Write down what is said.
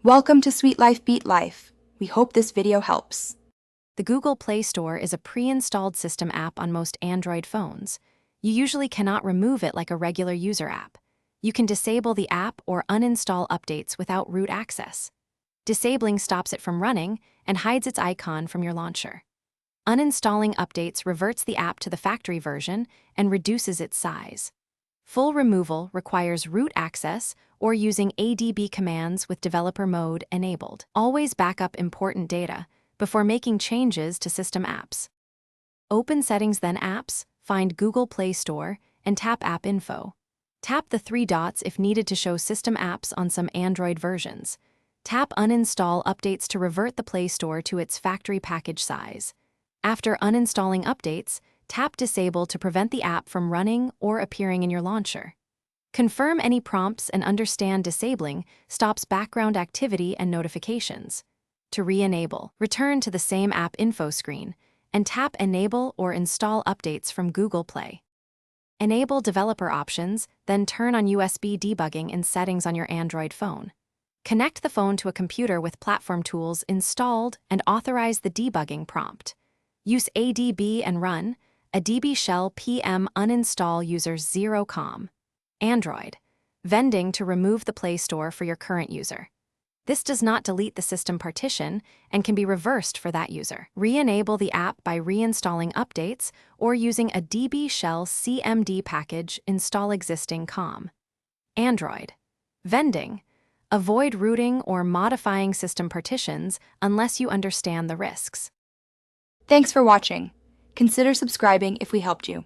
Welcome to Sweet Life Beat Life. We hope this video helps. The Google Play Store is a pre-installed system app on most Android phones. You usually cannot remove it like a regular user app. You can disable the app or uninstall updates without root access. Disabling stops it from running and hides its icon from your launcher. Uninstalling updates reverts the app to the factory version and reduces its size. Full removal requires root access or using ADB commands with developer mode enabled. Always back up important data before making changes to system apps. Open Settings, then Apps, find Google Play Store, and tap App Info. Tap the three dots if needed to show system apps on some Android versions. Tap Uninstall updates to revert the Play Store to its factory package size. After uninstalling updates, tap Disable to prevent the app from running or appearing in your launcher. Confirm any prompts and understand disabling stops background activity and notifications. To re-enable, return to the same App Info screen and tap Enable or Install Updates from Google Play. Enable developer options, then turn on USB debugging in settings on your Android phone. Connect the phone to a computer with platform tools installed and authorize the debugging prompt. Use ADB and run a DB shell PM uninstall users 0com. Android. Vending to remove the Play Store for your current user. This does not delete the system partition and can be reversed for that user. Re-enable the app by reinstalling updates or using a DB shell CMD package install existing COM. Android. Vending. Avoid rooting or modifying system partitions unless you understand the risks. Thanks for watching. Consider subscribing if we helped you.